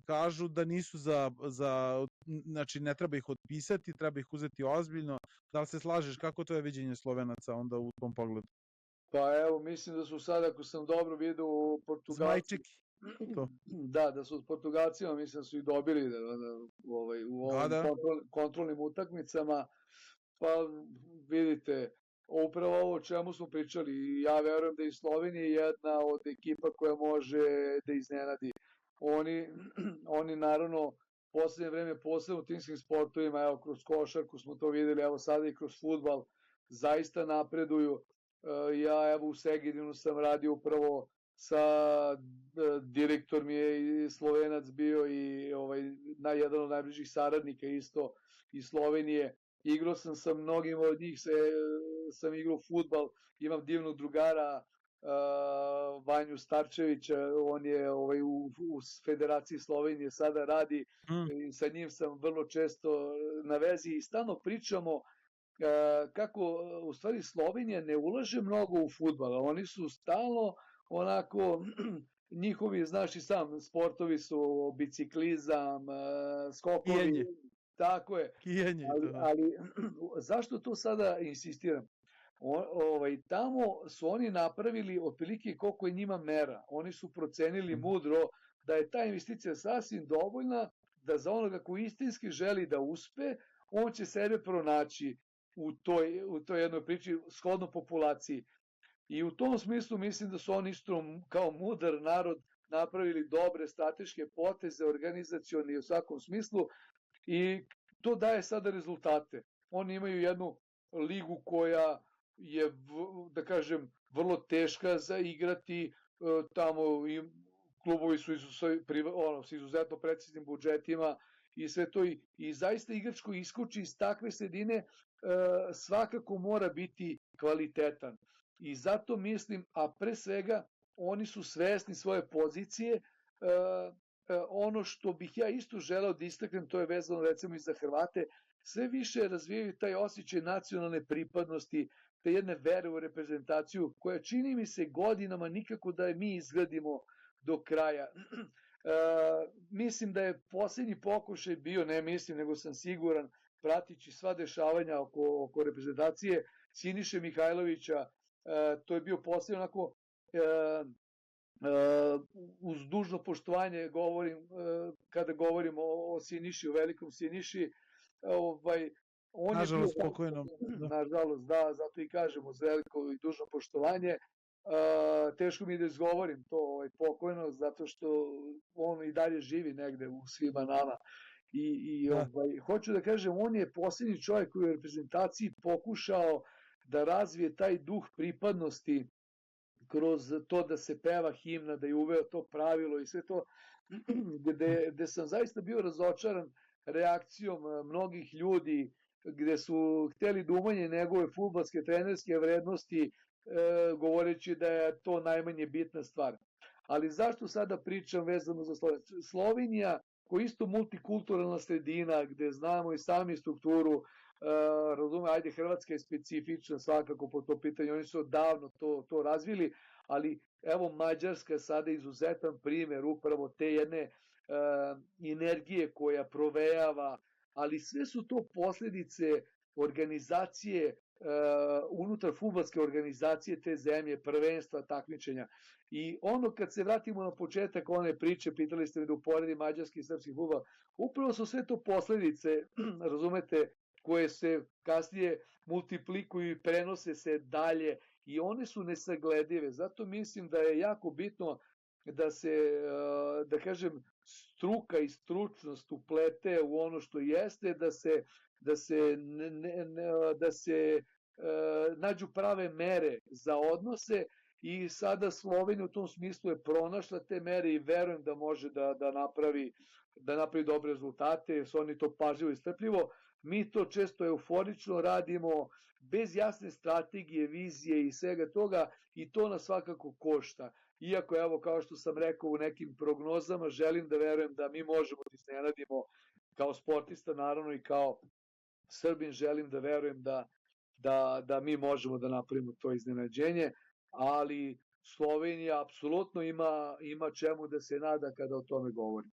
kažu da nisu znači ne treba ih otpisati, treba ih uzeti ozbiljno. Da li se slažeš, kako to je viđenje Slovenaca onda u tom pogledu? Pa evo, mislim da su sad, ako sam dobro vidio, u Portugalci... Zmajčeki, to. Da su s Portugalcima, mislim da su ih dobili u ovim kontrolnim utakmicama. Pa vidite, upravo ovo o čemu smo pričali, i ja verujem da i Slovenija je jedna od ekipa koja može da iznenadi. Oni naravno poslednje vreme, posebno u timskim sportovima, evo kroz košarku smo to videli, evo sada i kroz fudbal, zaista napreduju. Ja evo u Segedinu sam radio upravo sa direktor mi je i Slovenac bio i jedan od najbližih saradnika isto iz Slovenije. Igrao sam sa mnogim od njih, sam igrao fudbal, imam divnog drugara Vanju Starčevića, on je u Federaciji Slovenije sada radi, i sa njim sam vrlo često na vezi i stalno pričamo kako u stvari Slovenija ne ulaže mnogo u fudbal, oni su stalno onako, njihovi, znaš i sam, sportovi su biciklizam, skokovi, tako je, ali zašto to sada insistiram? Tamo su oni napravili otprilike koliko je njima mera, oni su procenili mudro da je ta investicija sasvim dovoljna da za onoga koji istinski želi da uspe, on će sebe pronaći u toj jednoj priči shodno populaciji. I u tom smislu mislim da su oni isto kao mudar narod napravili dobre strateške poteze, organizacioni u svakom smislu, i to daje sada rezultate. Oni imaju jednu ligu koja je, da kažem, vrlo teška za igrati, tamo i klubovi su s izuzetno preciznim budžetima i sve to, i zaista igrač koji iskuči iz takve sredine svakako mora biti kvalitetan. I zato mislim, a pre svega oni su svesni svoje pozicije. Ono što bih ja isto želeo da istaknem, to je vezano recimo i za Hrvate, sve više razvijaju taj osjećaj nacionalne pripadnosti, te jedne vere u reprezentaciju, koja čini mi se godinama nikako da je mi izgradimo do kraja. Mislim da je posljednji pokušaj bio, ne mislim, nego sam siguran, pratići sva dešavanja oko reprezentacije Siniše Mihajlovića, to je bio posljednji onako, uz dužno poštovanje govorim, kada govorim o Siniši, o velikom Siniši, nažalost spokojno. Nažalost, da, zato i kažem uz veliko i dužno poštovanje. Teško mi je da izgovorim to pokojno, zato što on i dalje živi negde u svima nama. I hoću da kažem, on je posljednji čovjek koji je u reprezentaciji pokušao da razvije taj duh pripadnosti kroz to da se peva himna, da je uveo to pravilo i sve to, gde sam zaista bio razočaran reakcijom mnogih ljudi, gde su hteli da umanje njegove fudbalske trenerske vrednosti, govoreći da je to najmanje bitna stvar. Ali zašto sada pričam vezano za Sloveniju? Slovenija, koja je isto multikulturalna sredina, gde znamo i sami strukturu, razume, ajde, Hrvatska je specifična svakako po to pitanje, oni su odavno to razvili, ali evo Mađarska sada je izuzetan primer upravo te jedne energije koja provejava, ali sve su to posljedice organizacije, unutar fudbalske organizacije te zemlje, prvenstva, takmičenja. I ono kad se vratimo na početak one priče, pitali ste me da uporedim mađarski i srpski fudbal, upravo su sve to posljedice, razumete, koje se kasnije multiplikuju i prenose se dalje i one su nesagledive. Zato mislim da je jako bitno da se, da kažem, struka i stručnost uplete u ono što jeste, da se nađu prave mere za odnose, i sada Slovenija u tom smislu je pronašla te mere i verujem da može da napravi dobre rezultate, jer su oni to pažljivo i strpljivo. Mi to često euforično radimo, bez jasne strategije, vizije i svega toga, i to nas svakako košta. Iako, evo, kao što sam rekao u nekim prognozama, želim da verujem da mi možemo da iznenadimo kao sportista, naravno i kao Srbin, želim da verujem da mi možemo da napravimo to iznenađenje, ali Slovenija apsolutno ima čemu da se nada kada o tome govori.